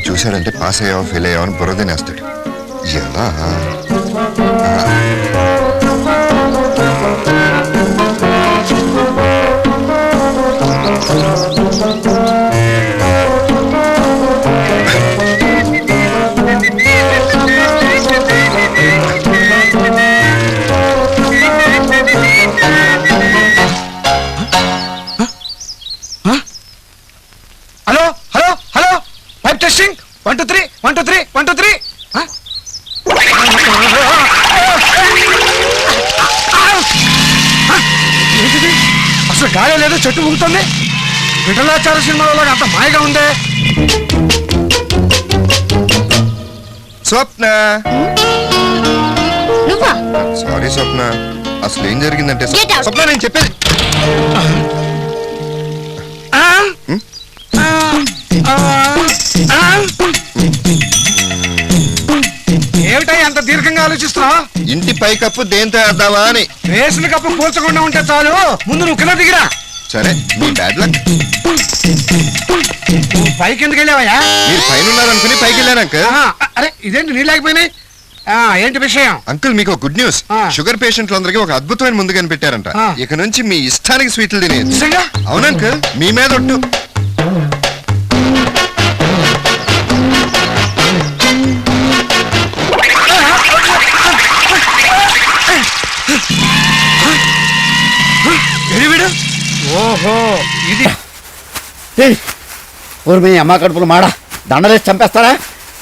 చూశాడంటే pass అయ్యావా fail అయ్యావా అని బుర్రదనేస్తాడు. ఎలా అసలు గాలి లేదు, చెట్టు ఊగుతుంది. విఠలాచార్య సినిమాలో అంత మాయగా ఉందే. స్వప్న, సారీ స్వప్న, అసలు ఏం జరిగిందంటే స్వప్న నేను చెప్పేది ఏమిటాయి అంత దీర్ఘంగా ఆలోచిస్తున్నా? ఇంటి పైకప్పు దేంతో వేద్దామా అని. రేసిన కప్పు కూల్చకుండా ఉంటే చాలు, ముందు నువ్వు కింద దిగిరా. సరే, మీ బ్యాడ్ లక్. నువ్వు పైకి ఎందుకు వెళ్ళావయ్యా? మీరు పైన ఉన్నారనుకుని పైకి వెళ్ళాను అంకుల్. అరే ఇదేంటి నీ లేకపోయినాయి? ఏంటి విషయం? అంకుల్ మీకు ఒక గుడ్ న్యూస్. షుగర్ పేషెంట్లందరికీ ఒక అద్భుతమైన ముందు కనిపెట్టారంట. ఇక నుంచి మీ ఇష్టానికి స్వీట్లు తినేది. అవును అంకుల్, మీ మీద ఒట్టు. ఓహో, ఇది మీ అమ్మ కడుపులు మాడా దండలేసి చంపేస్తారా?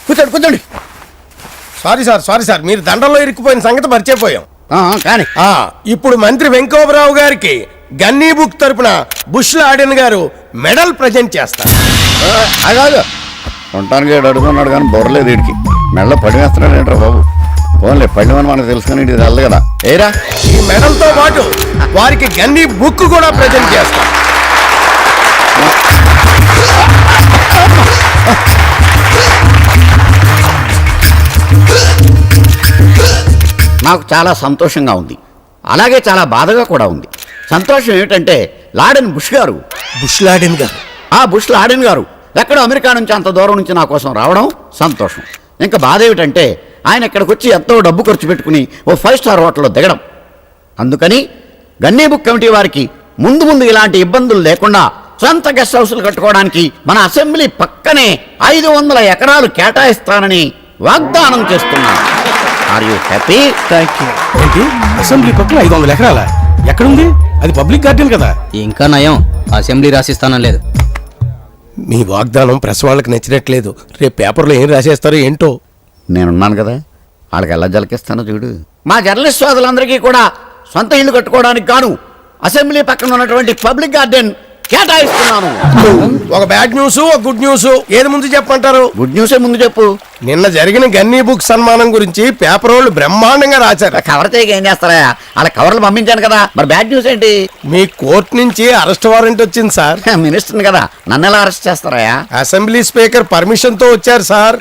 కూర్చోండి కూర్చోండి. సారీ సార్, మీరు దండల్లో ఇరుక్కుపోయిన సంగతి మర్చిపోయాం. కానీ ఇప్పుడు మంత్రి వెంకటరావు గారికి గన్నీ బుక్ తరపున బుష్ లాడెన్ గారు మెడల్ ప్రజెంట్ చేస్తారు. అగాదు ఉండటానికి ఏడు అడుగున్నాడు కానీ బొర్రలేదు వీడికి. మెడలో పడి వేస్తున్నాడు ఏంట్రా బాబు. పోన్లే పడిమని మనకు తెలుసు కానీ ఇది తెలదు కదా. ఏరా, ఈ మెడల్ తో పాటు వారికి గన్నీ బుక్ కూడా ప్రజెంట్ చేస్తారు. నాకు చాలా సంతోషంగా ఉంది, అలాగే చాలా బాధగా కూడా ఉంది. సంతోషం ఏమిటంటే లాడెన్ బుష్ గారు, బుష్ లాడెన్ గారు, బుష్ లాడెన్ గారు ఎక్కడో అమెరికా నుంచి అంత దూరం నుంచి నా కోసం రావడం సంతోషం. ఇంకా బాధ ఏమిటంటే ఆయన ఇక్కడికి వచ్చి ఎంతో డబ్బు ఖర్చు పెట్టుకుని ఓ 5 స్టార్ హోటల్లో దిగడం. అందుకని గన్నీ బుక్ కమిటీ వారికి ముందు ముందు ఇలాంటి ఇబ్బందులు లేకుండా సొంత గెస్ట్ హౌస్లు కట్టుకోవడానికి మన అసెంబ్లీ పక్కనే 500 ఎకరాలు కేటాయిస్తానని వాగ్దానం చేస్తున్నాను. Are you happy? ఏంటి అసెంబ్లీ పక్కన 500 ఎకరాల ఎక్కడుంది? అది పబ్లిక్ గార్డెన్ కదా. ఇంకా నయం, అసెంబ్లీ రాసిస్తానం లేదు. మీ వాగ్దానం ప్రెస్ వాళ్ళకి నచ్చినట్లేదు. రేపు పేపర్లో ఏం రాసేస్తారో ఏంటో. నేనున్నాను కదా, వాళ్ళకి ఎలా జలకిస్తానో చూడు. మా జర్నలిస్ట్ సోదరులందరికీ కూడా సొంత ఇల్లు కట్టుకోవడానికి గాను అసెంబ్లీ పక్కన ఉన్నటువంటి పబ్లిక్ గార్డెన్ కేటాయిస్తున్నాను. ఒక బ్యాడ్ న్యూస్, ఒక గుడ్ న్యూస్, ఏది ముందు చెప్పంటారు? గుడ్ న్యూసే ముందు చెప్పు. నిన్న జరిగిన గన్నీ బుక్ సన్మానం గురించి పేపర్ వాళ్ళు బ్రహ్మాండంగా రాశారు. కవర్ చేయక ఏం చేస్తారా? అలా కవర్లు పంపించాను కదా. మరి బ్యాడ్ న్యూస్ ఏంటి? మీ కోర్టు నుంచి అరెస్ట్ వారెంట్ వచ్చింది సార్. మినిస్టర్ కదా, నన్ను ఎలా అరెస్ట్ చేస్తారా? అసెంబ్లీ స్పీకర్ పర్మిషన్ తో వచ్చారు సార్.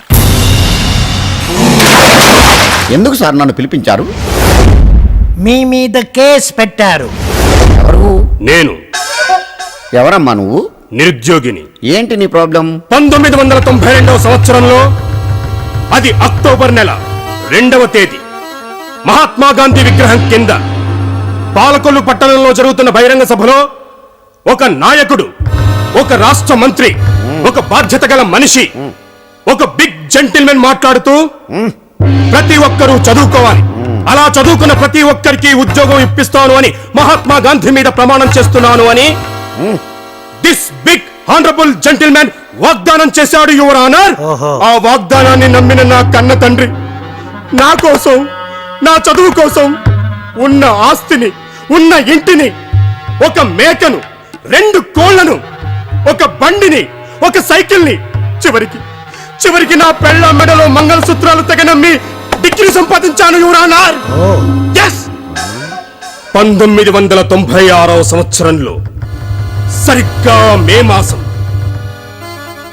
ఎందుకు సార్ నన్ను పిలిపించారు? మీ మీద కేసు పెట్టారు. ఎవరు? నేను. ఎవరమ్మా నువ్వు? నిరుద్యోగిని. ఏంటి నీ ప్రాబ్లం? 1992వ సంవత్సరంలో అది అక్టోబర్ నెల 2వ తేదీ మహాత్మా గాంధీ విగ్రహం కింద పాలకొల్లు పట్టణంలో జరుగుతున్న బహిరంగ సభలో ఒక నాయకుడు, ఒక రాష్ట్ర మంత్రి, ఒక బాధ్యత గల మనిషి, ఒక బిగ్ జెంటిల్మెన్ మాట్లాడుతూ ప్రతి ఒక్కరూ చదువుకోవాలి, అలా చదువుకున్న ప్రతి ఒక్కరికి ఉద్యోగం ఇప్పిస్తాను అని మహాత్మా గాంధీ మీద ప్రమాణం చేస్తున్నాను అని దిస్ బిగ్ హానరబుల్ జెంటిల్మెన్ వాగ్దానం చేశాడు యువర్ ఆనర్. ఆ వాగ్దానాన్ని నమ్మిన నా కన్న తండ్రి నా కోసం, నా చదువు కోసం ఉన్న ఆస్తిని, ఉన్న ఇంటిని, ఒక మేకను, 2 కోళ్లను, ఒక బండిని, ఒక సైకిల్ని, చివరికి నా పెళ్ళ మెడలో మంగళసూత్రాలు తెగనమ్మి డిగ్రీ సంపాదించాను యువర్ ఆనర్. yes 1996వ సంవత్సరంలో సరిగ్గా మే మాసం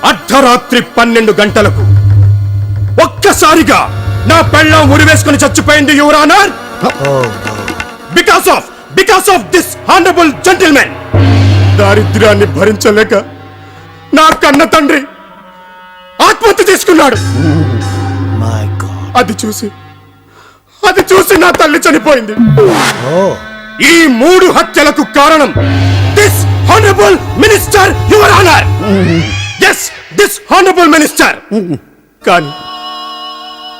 అర్ధరాత్రి 12 గంటలకు ఒక్కసారిగా నా పెళ్ళం ఉరివేసుకుని చచ్చిపోయింది your honour. Because of this honourable gentleman. దారిద్ర్యాన్ని భరించలేక నా కన్న తండ్రి ఆత్మహత్య దత్తు తీసుకున్నాడు. My God. అది చూసి నా తల్లి చనిపోయింది. ఈ 3 హత్యలకు కారణం this honourable minister your honour. yes this honourable minister.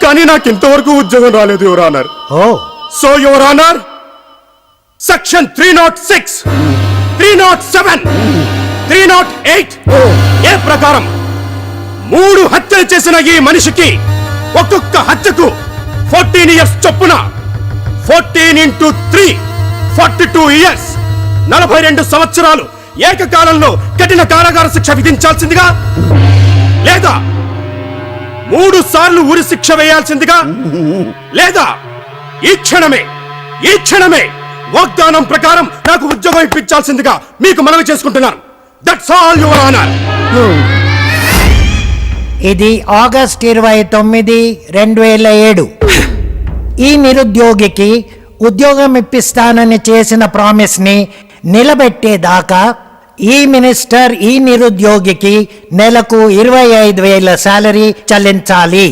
కానీ నాకు ఇంతవరకు ఉద్యోగం రాలేదు your honour. So your honour, section 306, 307, 308 A ప్రకారం 3 హత్యలు చేసిన ఈ మనిషికి ఒక్కొక్క హత్యకు 14 ఇయర్స్ చొప్పున 14 into 3 42 ఇయర్స్ 42 సంవత్సరాలు ఏకకాలంలో కఠిన కారాగార శిక్ష విధించాల్సిందిగా, లేదా 3 సార్లు ఉరి శిక్ష వేయాల్సిందిగా, లేదా ఈ క్షణమే వాగ్దానం ప్రకారం నాకు ఉద్యోగం ఇప్పించాల్సిందిగా మీకు మనవి చేసుకుంటున్నాను. That's all your honour. ఇది ఆగస్ట్ 29, 2007. ఈ నిరుద్యోగికి ఉద్యోగం ఇప్పిస్తానని చేసిన ప్రామిస్ ని నిలబెట్టేదాకా ఈ మినిస్టర్ ఈ నిరుద్యోగికి నెలకు 25,000 శాలరీ చెల్లించాలి.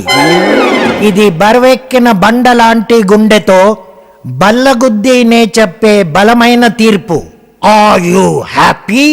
ఇది బరువెక్కిన బండ లాంటి గుండెతో బల్లగుద్దీనే చెప్పే బలమైన తీర్పు. Are you happy?